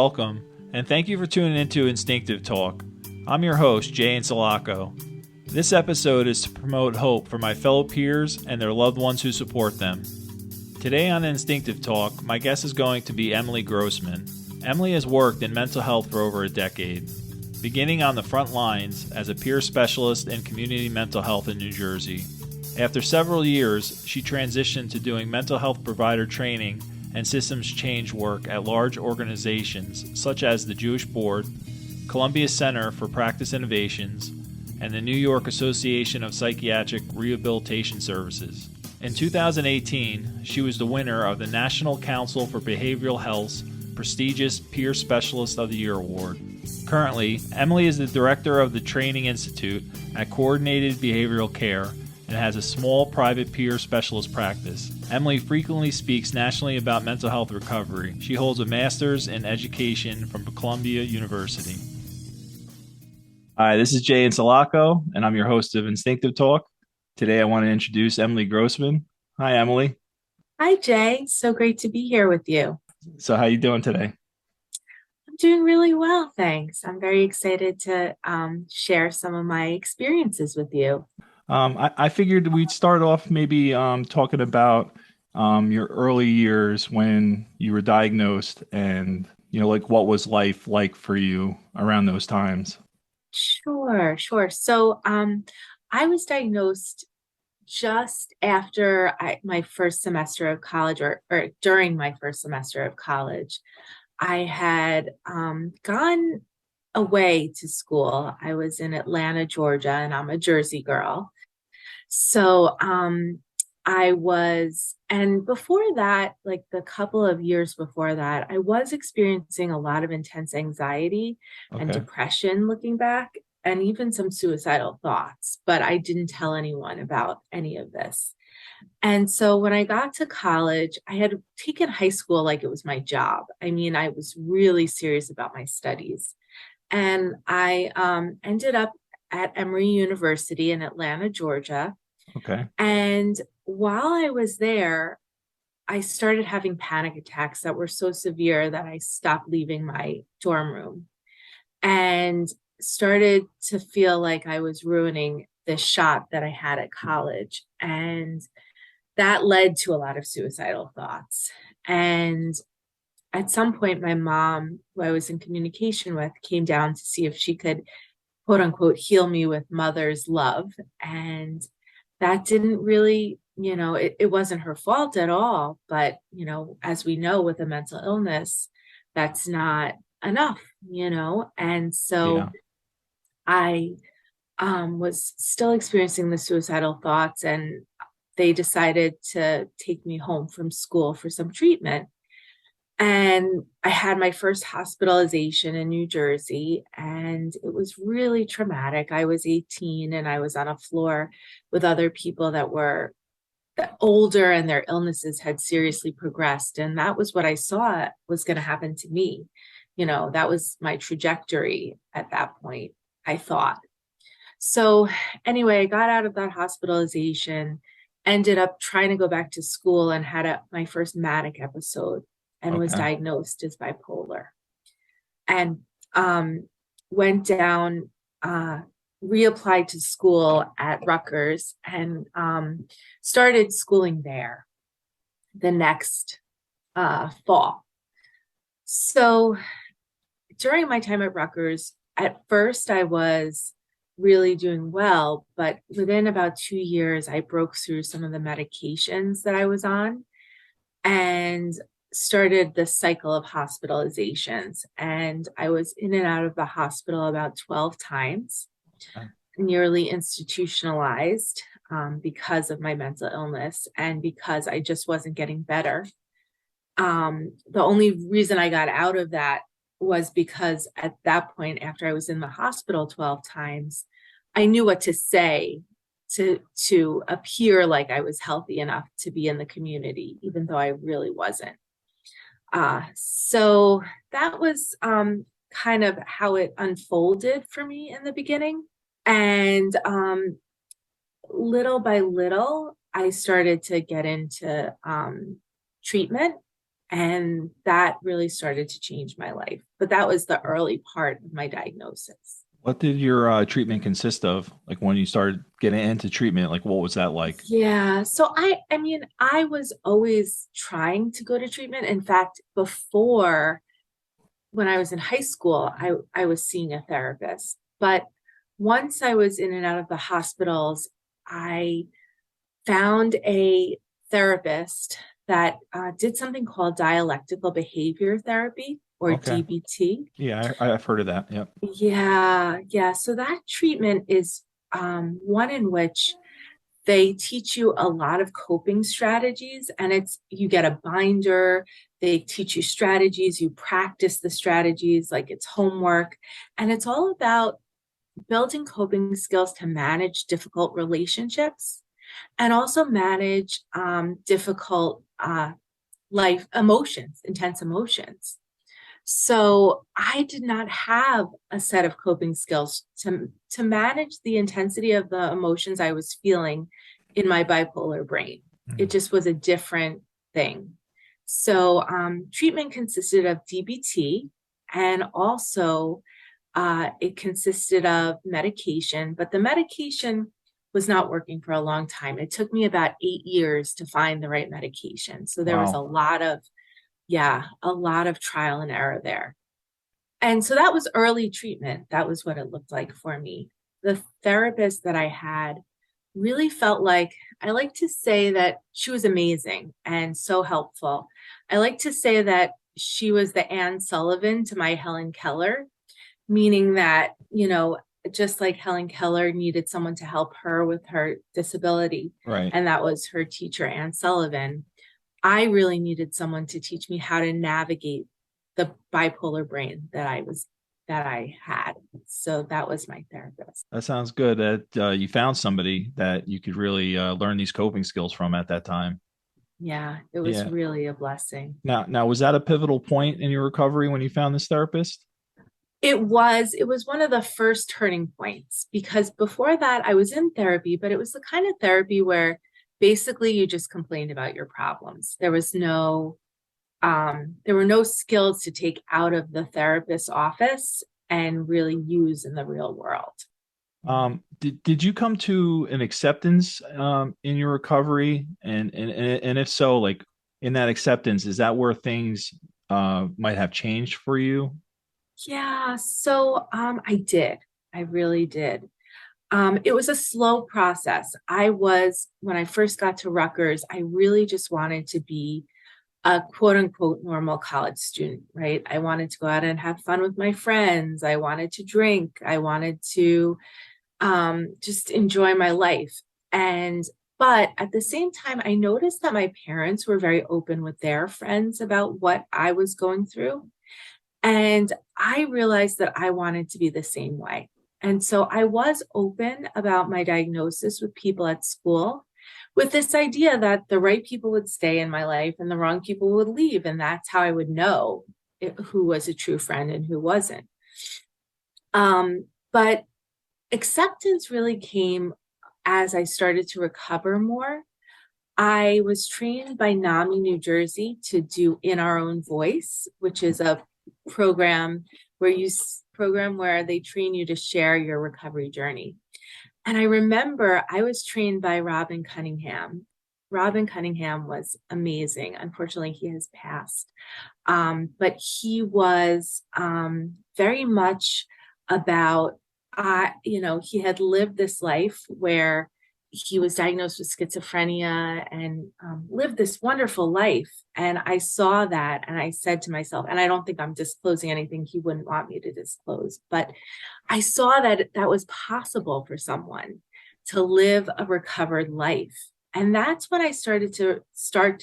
welcome, and thank you for tuning into Instinctive Talk. I'm your host, Jay Insulaco. This episode is to promote hope for my fellow peers and their loved ones who support them. Today on Instinctive Talk, my guest is going to be Emily Grossman. Emily has worked in mental health for over a decade, beginning on the front lines as a peer specialist in community mental health in New Jersey. After several years, she transitioned to doing mental health provider training and systems change work at large organizations such as the Jewish Board, Columbia Center for Practice Innovations, and the New York Association of Psychiatric Rehabilitation Services. In 2018, she was the winner of the National Council for Behavioral Health's prestigious Peer Specialist of the Year Award. Currently, Emily is the director of the Training Institute at Coordinated Behavioral Care and has a small private peer specialist practice. Emily frequently speaks nationally about mental health recovery. She holds a master's in education from Columbia University. Hi, this is Jay Insulaco, and I'm your host of Instinctive Talk. Today I want to introduce Emily Grossman. Hi, Emily. Hi, Jay. So great to be here with you. So how you doing today? I'm doing really well, thanks. I'm very excited to share some of my experiences with you. I figured we'd start off maybe talking about your early years when you were diagnosed and, like what was life like for you around those times? Sure. So I was diagnosed just after my first semester of college or during my first semester of college. I had gone away to school. I was in Atlanta, Georgia, and I'm a Jersey girl. So and before that, like the couple of years before that, I was experiencing a lot of intense anxiety and Okay. depression looking back, and even some suicidal thoughts, but I didn't tell anyone about any of this. And so when I got to college, I had taken high school like it was my job. I mean, I was really serious about my studies. And I ended up at Emory University in Atlanta, Georgia. Okay. And while I was there, I started having panic attacks that were so severe that I stopped leaving my dorm room and started to feel like I was ruining the shot that I had at college. And that led to a lot of suicidal thoughts. And at some point, my mom, who I was in communication with, came down to see if she could, quote unquote, heal me with mother's love. And that didn't really, it wasn't her fault at all. But, as we know, with a mental illness, that's not enough, And so Yeah. I was still experiencing the suicidal thoughts, and they decided to take me home from school for some treatment. And I had my first hospitalization in New Jersey, and it was really traumatic. I was 18 and I was on a floor with other people that were older and their illnesses had seriously progressed. And that was what I saw was going to happen to me. That was my trajectory at that point, I thought. So anyway, I got out of that hospitalization, ended up trying to go back to school, and had my first manic episode and was Okay. diagnosed as bipolar. And went down, reapplied to school at Rutgers, and started schooling there the next fall. So during my time at Rutgers, at first I was really doing well, but within about 2 years, I broke through some of the medications that I was on and started the cycle of hospitalizations. And I was in and out of the hospital about 12 times, nearly institutionalized because of my mental illness and because I just wasn't getting better. The only reason I got out of that was because at that point, after I was in the hospital 12 times, I knew what to say to appear like I was healthy enough to be in the community, even though I really wasn't. So that was kind of how it unfolded for me in the beginning. And little by little, I started to get into treatment And that really started to change my life. But that was the early part of my diagnosis. What did your treatment consist of? Like when you started getting into treatment, like what was that like? Yeah. So I mean, I was always trying to go to treatment. In fact, before when I was in high school, I was seeing a therapist. But once I was in and out of the hospitals, I found a therapist that did something called dialectical behavior therapy, or Okay. DBT. Yeah, I've heard of that. Yep. Yeah, yeah. So that treatment is one in which they teach you a lot of coping strategies, and you get a binder. They teach you strategies, you practice the strategies like it's homework, and it's all about building coping skills to manage difficult relationships and also manage difficult life emotions, intense emotions. So I did not have a set of coping skills to manage the intensity of the emotions I was feeling in my bipolar brain. It Mhm. just was a different thing. So treatment consisted of DBT, and also it consisted of medication, but the medication was not working for a long time. It took me about 8 years to find the right medication. So there was Wow. a lot of trial and error there. And so that was early treatment. That was what it looked like for me. The therapist that I had really felt like, I like to say that she was amazing and so helpful. I like to say that she was the Anne Sullivan to my Helen Keller, meaning that, just like Helen Keller needed someone to help her with her disability, Right. and that was her teacher, Anne Sullivan. I really needed someone to teach me how to navigate the bipolar brain that I had. So that was my therapist. That sounds good that you found somebody that you could really learn these coping skills from at that time. Yeah, it was Yeah. really a blessing. Now, was that a pivotal point in your recovery when you found this therapist? It was one of the first turning points, because before that I was in therapy, but it was the kind of therapy where basically you just complained about your problems. There were no skills to take out of the therapist's office and really use in the real world. Did you come to an acceptance in your recovery? And if so, like in that acceptance, is that where things might have changed for you? Yeah, so I did. I really did. It was a slow process. When I first got to Rutgers, I really just wanted to be a quote unquote normal college student, right? I wanted to go out and have fun with my friends. I wanted to drink. I wanted to just enjoy my life. But at the same time, I noticed that my parents were very open with their friends about what I was going through. And I realized that I wanted to be the same way. And so I was open about my diagnosis with people at school, with this idea that the right people would stay in my life and the wrong people would leave. And that's how I would know who was a true friend and who wasn't. But acceptance really came as I started to recover more. I was trained by NAMI New Jersey to do In Our Own Voice, which is a program where they train you to share your recovery journey. And I remember I was trained by Robin Cunningham. Robin Cunningham was amazing. Unfortunately, he has passed. But he was very much about, he had lived this life where he was diagnosed with schizophrenia and lived this wonderful life. And I saw that and I said to myself, and I don't think I'm disclosing anything he wouldn't want me to disclose, but I saw that that was possible for someone to live a recovered life. And that's when I started to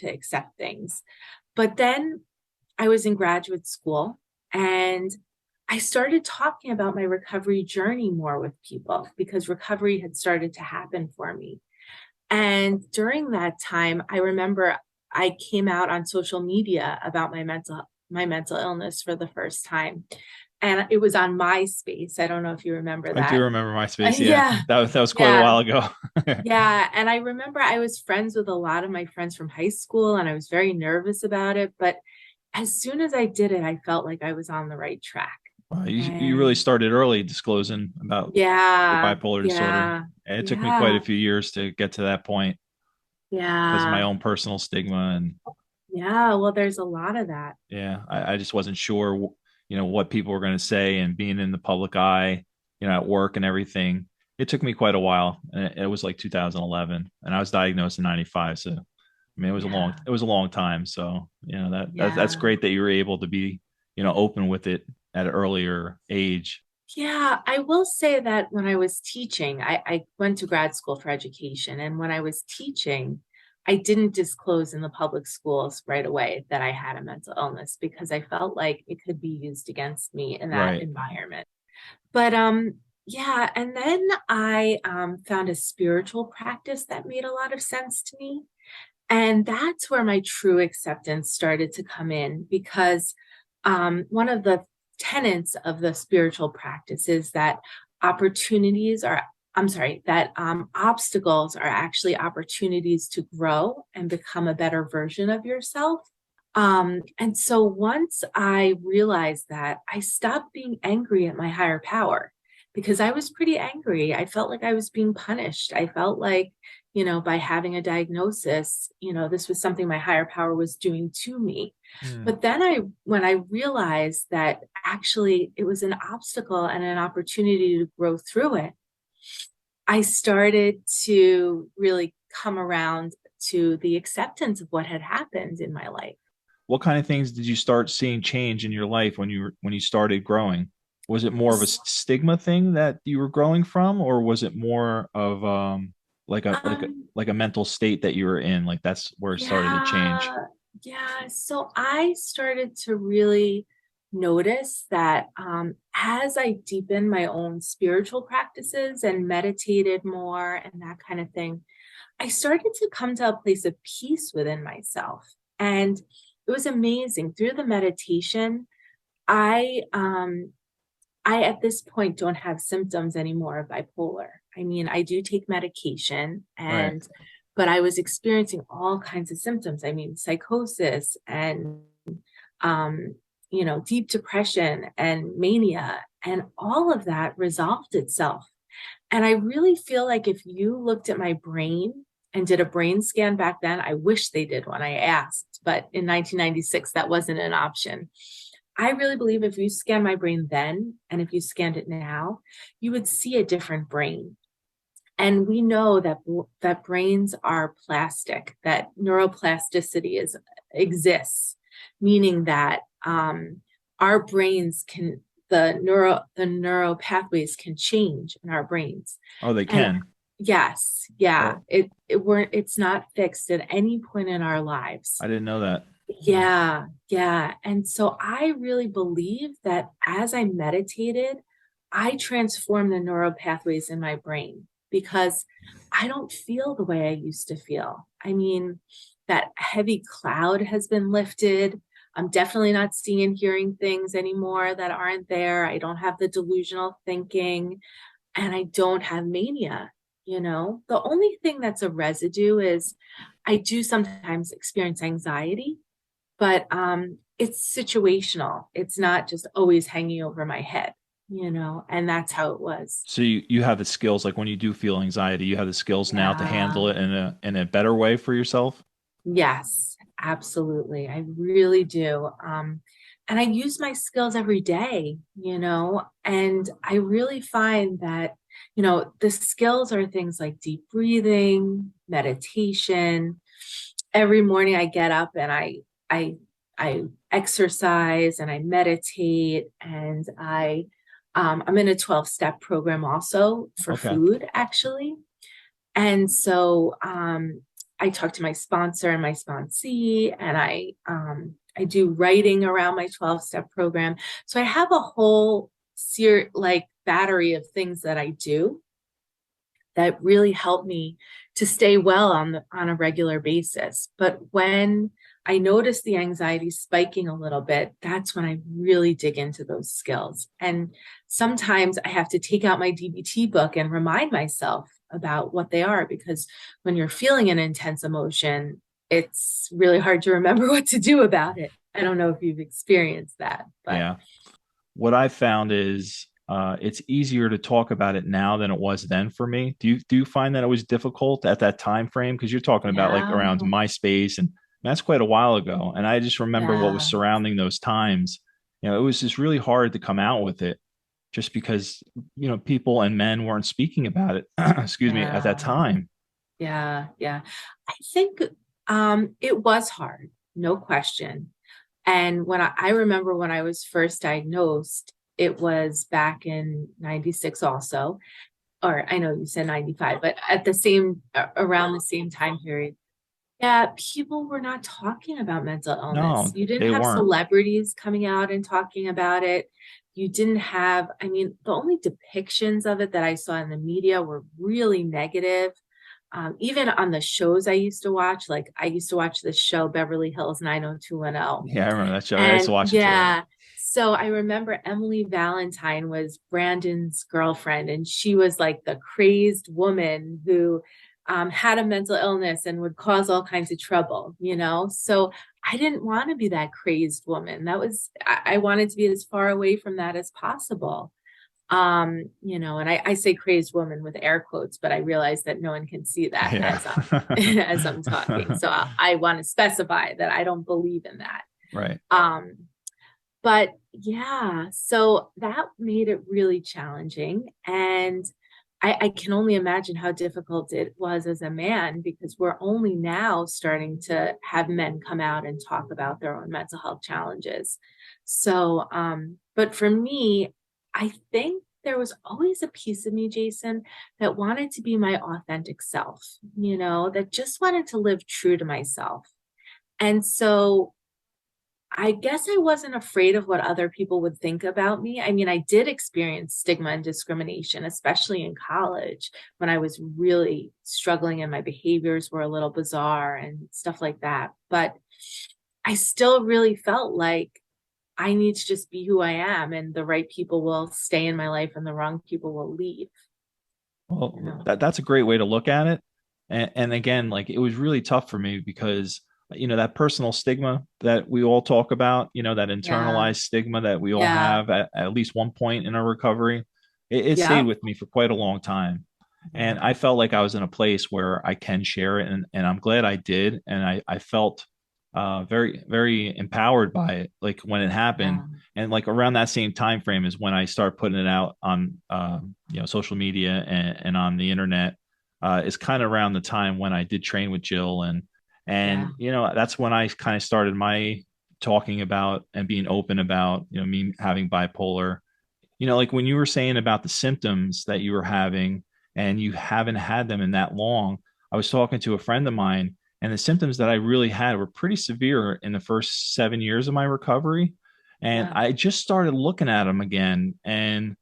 accept things. But then I was in graduate school and I started talking about my recovery journey more with people because recovery had started to happen for me. And during that time, I remember I came out on social media about my mental illness for the first time. And it was on MySpace. I don't know if you remember I do that. remember MySpace. Yeah, Yeah, that was quite a yeah. while ago. Yeah, and I remember I was friends with a lot of my friends from high school and I was very nervous about it, but as soon as I did it, I felt like I was on the right track. You really And started early disclosing about your yeah, bipolar disorder. yeah, And it took me quite a yeah, few years to get to that point because of my yeah, own personal stigma. And yeah. Well, there's a lot of that. yeah, I just wasn't sure, what people were going to say, and being in the public eye, at work and everything. It took me quite a while. And it was like 2011, and I was diagnosed in 95. So, I mean, Yeah, it was a long time. So, that's yeah. great that you were able to be, open with it at an earlier age. Yeah, I will say that when I was teaching, I went to grad school for education. And when I was teaching, I didn't disclose in the public schools right away that I had a mental illness because I felt like it could be used against me in that Right. environment. But yeah, and then I found a spiritual practice that made a lot of sense to me. And that's where my true acceptance started to come in because one of the tenets of the spiritual practice is that opportunities are, I'm sorry, that obstacles are actually opportunities to grow and become a better version of yourself. And so once I realized that, I stopped being angry at my higher power because I was pretty angry. I felt like I was being punished. I felt like, by having a diagnosis, this was something my higher power was doing to me. Hmm. But then when I realized that actually it was an obstacle and an opportunity to grow through it, I started to really come around to the acceptance of what had happened in my life. What kind of things did you start seeing change in your life when you started growing? Was it more of a stigma thing that you were growing from, or was it more of like a like a Um, like a mental state that you were in? Like that's where it started to change. yeah, yeah. So I started to really notice that as I deepened my own spiritual practices and meditated more and that kind of thing, I started to come to a place of peace within myself. And it was amazing. Through the meditation, I I at this point don't have symptoms anymore of bipolar. I mean, I do take medication Right. but I was experiencing all kinds of symptoms. I mean, psychosis and um, deep depression and mania, and all of that resolved itself. And I really feel like if you looked at my brain and did a brain scan back then, I wish they did when I asked, but in 1996, that wasn't an option. I really believe if you scan my brain then and if you scanned it now, you would see a different brain. And we know that brains are plastic, that neuroplasticity exists, meaning that our brains can the neuro pathways can change in our brains. Oh, they And can. yes, yeah, Oh, it's not fixed at any point in our lives. I didn't know that. Yeah, yeah. And so I really believe that as I meditated, I transformed the neural pathways in my brain because I don't feel the way I used to feel. I mean, that heavy cloud has been lifted. I'm definitely not seeing and hearing things anymore that aren't there. I don't have the delusional thinking and I don't have mania. The only thing that's a residue is I do sometimes experience anxiety, but it's situational. It's not just always hanging over my head, and that's how it was. So you have the skills, like when you do feel anxiety, you have the skills now to Yeah. handle it in a better way for yourself. Yes, absolutely. I really do. And I use my skills every day, and I really find that, the skills are things like deep breathing, meditation. Every morning I get up and I I exercise and I meditate and I'm in a 12-step program also for Okay. food actually. And so I talk to my sponsor and my sponsee, and I do writing around my 12-step program. So I have a whole battery of things that I do that really help me to stay well on a regular basis. But when I notice the anxiety spiking a little bit, that's when I really dig into those skills. And sometimes I have to take out my DBT book and remind myself about what they are, because when you're feeling an intense emotion, it's really hard to remember what to do about it. I don't know if you've experienced that, but Yeah. What I found is it's easier to talk about it now than it was then for me. Do you find that it was difficult at that time frame? Because you're talking about like yeah, around MySpace, and that's quite a while ago. And I just remember what was yeah, surrounding those times. It was just really hard to come out with it, just because people and men weren't speaking about it. Excuse me, at that yeah, time. yeah. I think it was hard, no question. And when I remember when I was first diagnosed, it was back in 96 also, or I know you said 95, but at the same around the same time period. Yeah, people were not talking about mental illness. No, You didn't they have weren't. celebrities coming out and talking about it. You didn't have, I mean, the only depictions of it that I saw in the media were really negative. Even on the shows I used to watch, like I used to watch this show, Beverly Hills 90210. Yeah, I remember that show. I used to And watch it too. yeah, so I remember Emily Valentine was Brandon's girlfriend, and she was like the crazed woman who had a mental illness and would cause all kinds of trouble, you know? So I didn't want to be that crazed woman. I wanted to be as far away from that as possible. And I say crazed woman with air quotes, but I realize that no one can see that Yeah. as as I'm talking. So I want to specify that I don't believe in that. Right. Um, but yeah, so that made it really challenging. And I can only imagine how difficult it was as a man, because we're only now starting to have men come out and talk about their own mental health challenges. So, but for me, I think there was always a piece of me, Jason, that wanted to be my authentic self, that just wanted to live true to myself. And so I guess I wasn't afraid of what other people would think about me. I mean, I did experience stigma and discrimination, especially in college when I was really struggling and my behaviors were a little bizarre and stuff like that. But I still really felt like I need to just be who I am, and the right people will stay in my life and the wrong people will leave, you Well, know? that's a great way to look at it. And again, like it was really tough for me because that personal stigma that we all talk about, that Yeah. internalized stigma that we all Yeah. have at least one point in our recovery, it stayed Yep. with me for quite a long time. And Yeah. I felt like I was in a place where I can share it, and I'm glad I did. And I felt very, very empowered by it, like when it happened. Yeah. And like around that same time frame is when I start putting it out on social media and on the internet. Is kind of around the time when I did train with Jill, and Yeah. that's when I kind of started my talking about and being open about me having bipolar. Like when you were saying about the symptoms that you were having and you haven't had them in that long. I was talking to a friend of mine, and the symptoms that I really had were pretty severe in the first 7 years of my recovery. And Yeah. I just started looking at them again. And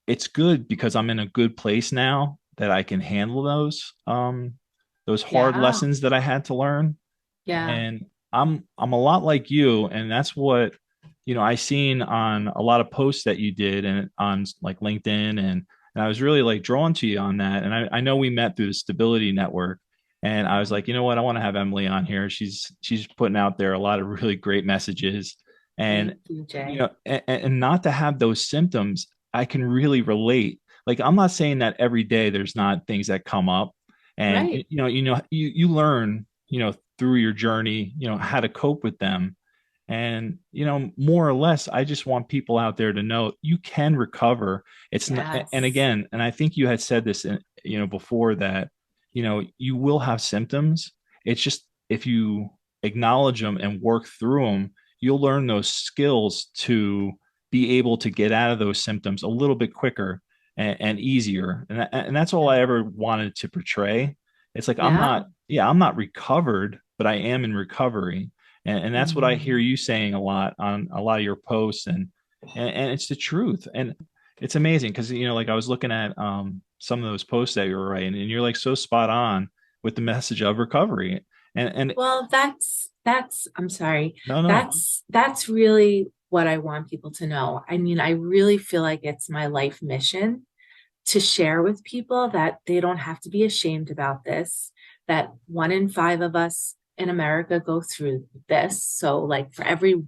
it's good because I'm in a good place now that I can handle those hard Yeah. lessons that I had to learn. Yeah. And I'm a lot like you, and that's what I seen on a lot of posts that you did and on like LinkedIn, and I was really like drawn to you on that. And I know we met through the Stability Network, and I was like, you know what, I want to have Emily on here. She's putting out there a lot of really great messages, and Thank you, Jay. and not to have those symptoms, I can really relate. Like I'm not saying that every day there's not things that come up, and Right. you learn through your journey how to cope with them. And more or less, I just want people out there to know you can recover. It's not, and Yes. again, and I think you had said this before, that you will have symptoms. It's just if you acknowledge them and work through them, you'll learn those skills to be able to get out of those symptoms a little bit quicker and easier. And that's all Yeah. I ever wanted to portray. It's like Yeah. I'm not recovered, but I am in recovery. And that's what I hear Mhm. you saying a lot on a lot of your posts, and it's the truth. And it's amazing because like I was looking at some of those posts that you were writing, and you're like so spot on with the message of recovery. And Well, I'm sorry. no, no. That's really what I want people to know. I mean, I really feel like it's my life mission to share with people that they don't have to be ashamed about this, that 1 in 5 of us in America go through this. So like for every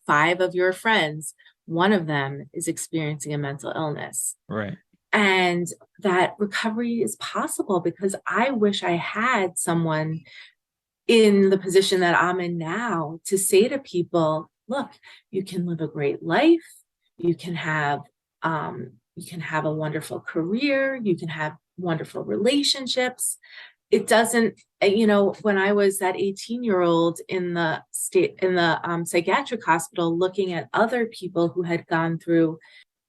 5 of your friends, one of them is experiencing a mental illness. Right. And that recovery is possible because I wish I had someone in the position that I'm in now to say to people, look, you can live a great life. You can have a wonderful career. You can have wonderful relationships. It doesn't, when I was that 18-year-old in the psychiatric hospital looking at other people who had gone through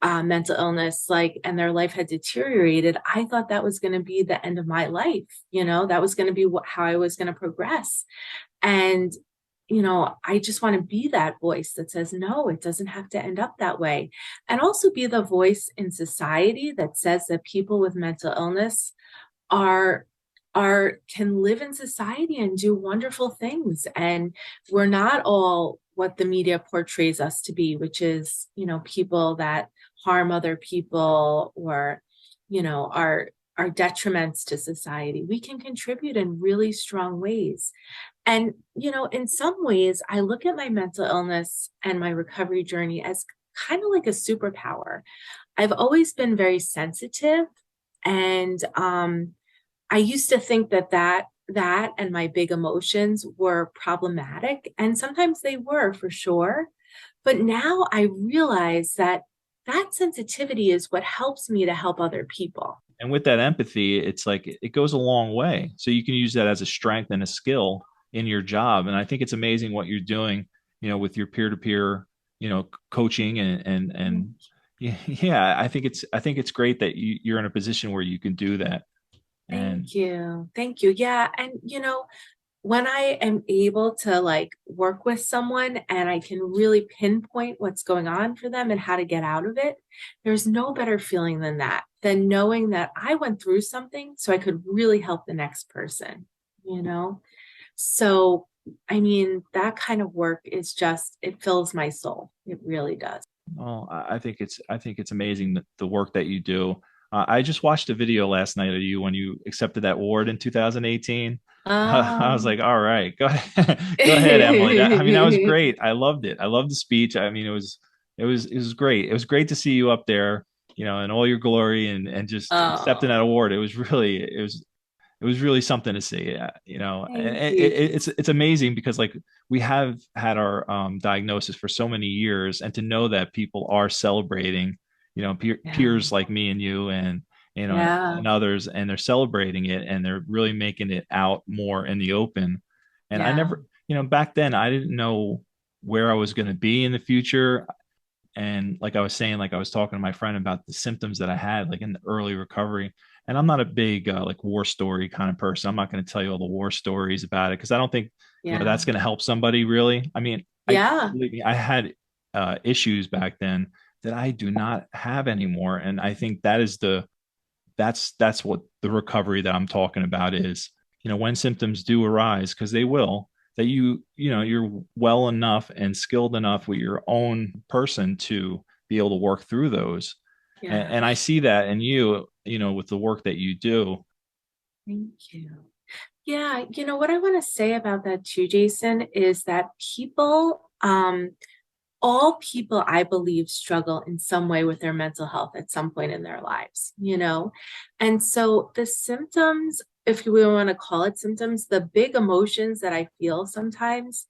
mental illness, and their life had deteriorated, I thought that was going to be the end of my life. That was going to be how I was going to progress. And, I just want to be that voice that says, no, it doesn't have to end up that way. And also be the voice in society that says that people with mental illness are can live in society and do wonderful things. And we're not all what the media portrays us to be, which is, people that harm other people or, are detriments to society. We can contribute in really strong ways. And, in some ways, I look at my mental illness and my recovery journey as kind of like a superpower. I've always been very sensitive, and I used to think that and my big emotions were problematic, and sometimes they were for sure. But now I realize that sensitivity is what helps me to help other people. And with that empathy, it's like it goes a long way. So you can use that as a strength and a skill in your job. And I think it's amazing what you're doing, with your peer-to-peer, coaching and yeah, I think it's great that you're in a position where you can do that. And Thank you. Thank you. Yeah. And, when I am able to work with someone and I can really pinpoint what's going on for them and how to get out of it, there's no better feeling than that, than knowing that I went through something so I could really help the next person, So, I mean, that kind of work is just, it fills my soul. It really does. well, I think it's amazing the work that you do. I just watched a video last night of you when you accepted that award in 2018. I was Um, like, all right, go ahead, go ahead, Emily. I mean, that was great. I loved it. I loved the speech. I mean, it was great. It was great to see you up there, in all your glory and just accepting that oh, award. It was really something to see. And thank you. it's amazing because like we have had our diagnosis for so many years, and to know that people are celebrating, Yeah. peers like me and you, and Yeah. and others, and they're celebrating it, and they're really making it out more in the open. And I Yeah. never, back then I didn't know where I was going to be in the future. And like I was saying, like I was talking to my friend about the symptoms that I had like in the early recovery. And I'm not a big like war story kind of person. I'm not going to tell you all the war stories about it because I don't think Yeah. that's going to help somebody really. I mean, I Yeah. believe me, I had issues back then that I do not have anymore, and I think that is that's what the recovery that I'm talking about is. When symptoms do arise, because they will, that you're well enough and skilled enough with your own person to be able to work through those. Yeah. And I see that in you, with the work that you do. Thank you. Yeah. What I want to say about that too, Jason, is that all people, I believe, struggle in some way with their mental health at some point in their lives. And so the symptoms, if we want to call it symptoms, the big emotions that I feel sometimes,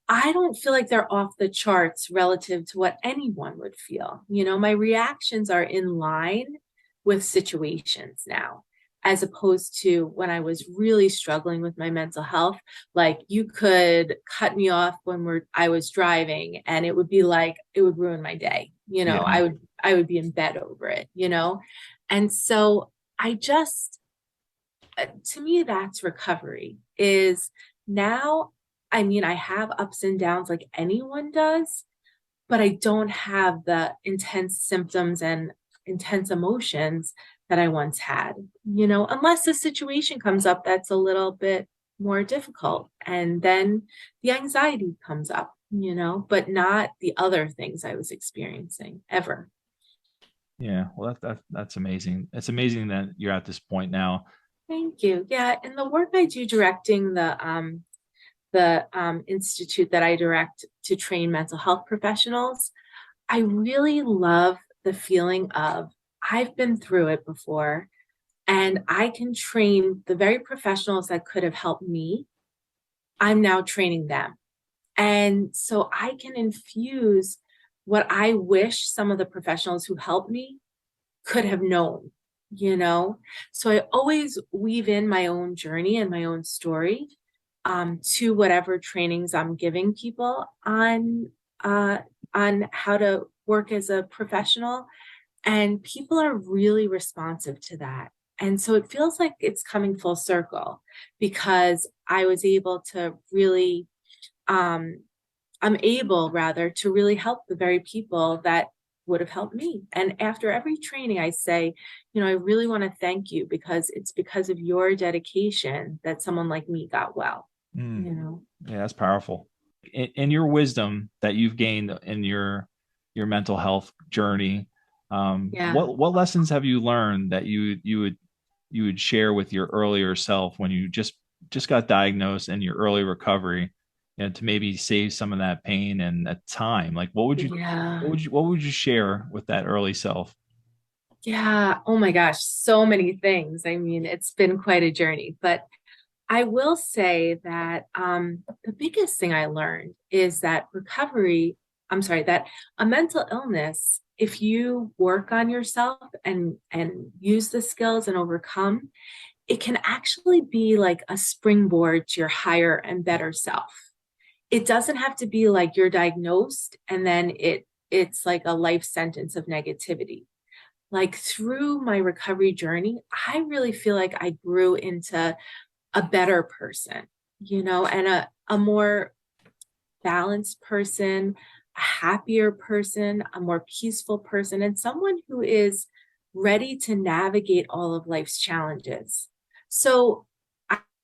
I don't feel like they're off the charts relative to what anyone would feel. My reactions are in line with situations now, as opposed to when I was really struggling with my mental health. Like you could cut me off when I was driving and it would be like it would ruin my day. Yeah. I would be in bed over it. And so I just to me, that's recovery is now. I mean, I have ups and downs like anyone does, but I don't have the intense symptoms and intense emotions that I once had, unless the situation comes up that's a little bit more difficult. And then the anxiety comes up, but not the other things I was experiencing ever. Yeah. Well, that's amazing. It's amazing that you're at this point now. Thank you. Yeah. And the work I do directing the institute that I direct to train mental health professionals, I really love the feeling of I've been through it before and I can train the very professionals that could have helped me. I'm now training them. And so I can infuse what I wish some of the professionals who helped me could have known. So I always weave in my own journey and my own story to whatever trainings I'm giving people uh, on how to work as a professional. And people are really responsive to that. And so it feels like it's coming full circle because I was able to really, um, I'm able rather to really help the very people that would have helped me. And after every training, I say, I really want to thank you because it's because of your dedication that someone like me got well. Yeah, that's powerful. In your wisdom that you've gained in your mental health journey, Yeah. what lessons have you learned that you would share with your earlier self when you just got diagnosed in your early recovery, to maybe save some of that pain and that time? Like, Yeah. what would you share with that early self? Yeah. Oh my gosh. So many things. I mean, it's been quite a journey, but I will say that the biggest thing I learned is that that a mental illness, if you work on yourself and use the skills and overcome, it can actually be like a springboard to your higher and better self. It doesn't have to be like you're diagnosed and then it's like a life sentence of negativity. Like through my recovery journey, I really feel like I grew into a better person, and a more balanced person, a happier person, a more peaceful person, and someone who is ready to navigate all of life's challenges. So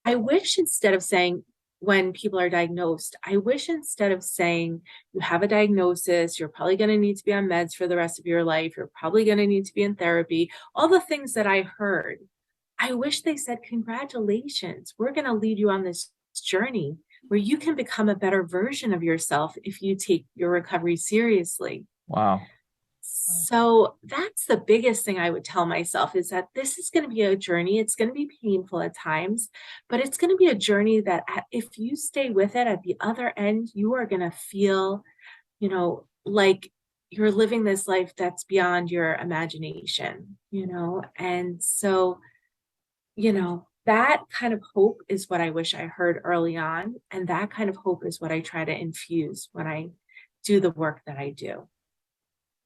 I wish instead of saying, when people are diagnosed, I wish instead of saying, you have a diagnosis, you're probably going to need to be on meds for the rest of your life, you're probably going to need to be in therapy, all the things that I heard, I wish they said, congratulations, we're going to lead you on this journey where you can become a better version of yourself if you take your recovery seriously. Wow. So that's the biggest thing I would tell myself is that this is going to be a journey. It's going to be painful at times, but it's going to be a journey that if you stay with it at the other end, you are going to feel, like you're living this life that's beyond your imagination. And so that kind of hope is what I wish I heard early on. And that kind of hope is what I try to infuse when I do the work that I do.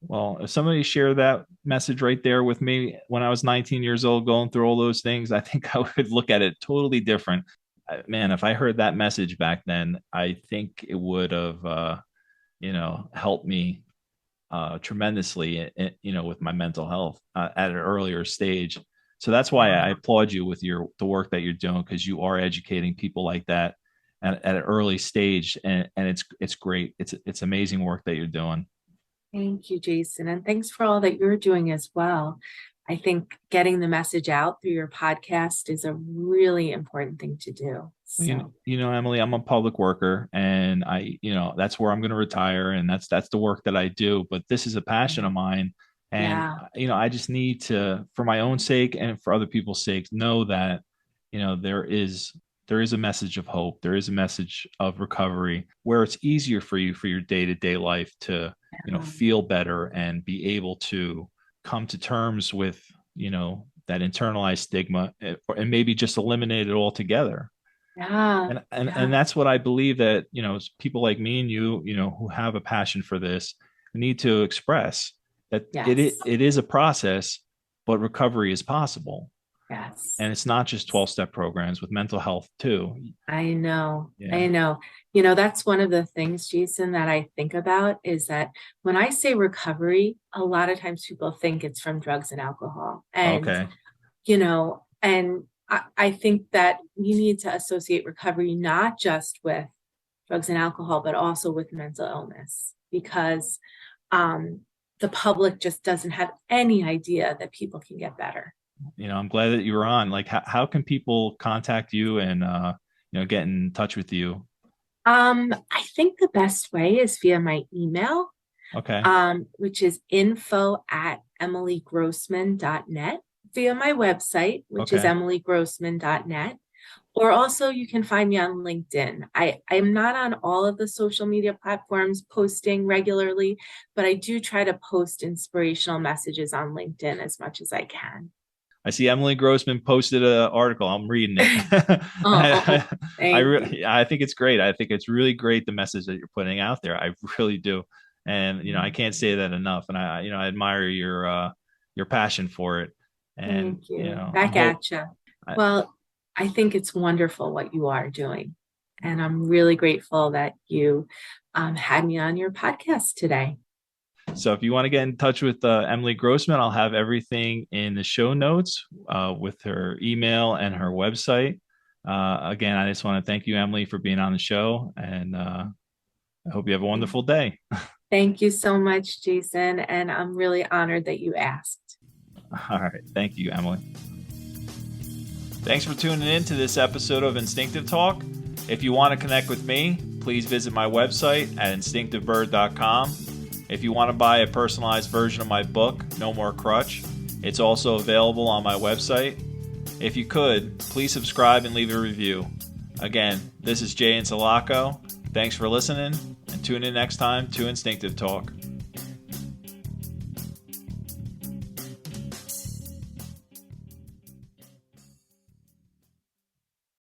Well, if somebody shared that message right there with me when I was 19 years old, going through all those things, I think I would look at it totally different. Man, if I heard that message back then, I think it would have, helped me tremendously, with my mental health at an earlier stage. So that's why I applaud you with the work that you're doing, because you are educating people like that at an early stage, and it's great. It's amazing work that you're doing. Thank you, Jason. And thanks for all that you're doing as well. I think getting the message out through your podcast is a really important thing to do. So, Emily, I'm a public worker, and that's where I'm going to retire, and that's the work that I do. But this is a passion of mine, and yeah, I just need to, for my own sake and for other people's sake, know that there is a message of hope. There is a message of recovery where it's easier for you for your day to day life to feel better and be able to come to terms with that internalized stigma, and maybe just eliminate it altogether. yeah, And yeah, that's what I believe, that people like me and you who have a passion for this, need to express that yes, it is a process, but recovery is possible. yes. And it's not just 12-step programs, with mental health too. I know. Yeah. I know. That's one of the things, Jason, that I think about is that when I say recovery, a lot of times people think it's from drugs and alcohol. Okay. And I think that you need to associate recovery not just with drugs and alcohol, but also with mental illness because um, the public just doesn't have any idea that people can get better. I'm glad that you were on. Like, how can people contact you and get in touch with you? I think the best way is via my email, Okay. which is info@emilygrossman.net, via my website, which is Okay. emilygrossman.net. Or also you can find me on LinkedIn. I'm not on all of the social media platforms posting regularly, but I do try to post inspirational messages on LinkedIn as much as I can. I see Emily Grossman posted an article. I'm reading it. Oh, thank you. I think it's great. I think it's really great, the message that you're putting out there. I really do. And, I can't say that enough. And I admire your passion for it. And, Thank you. I'm Back hope at you. I, Well, I think it's wonderful what you are doing. And I'm really grateful that you had me on your podcast today. so if you want to get in touch with Emily Grossman, I'll have everything in the show notes with her email and her website. Again, I just want to thank you, Emily, for being on the show. And I hope you have a wonderful day. Thank you so much, Jason. And I'm really honored that you asked. All right. Thank you, Emily. Thanks for tuning in to this episode of Instinctive Talk. If you want to connect with me, please visit my website at instinctivebird.com. If you want to buy a personalized version of my book, No More Crutch, it's also available on my website. If you could, please subscribe and leave a review. Again, this is Jay and Sulaco. Thanks for listening, and tune in next time to Instinctive Talk.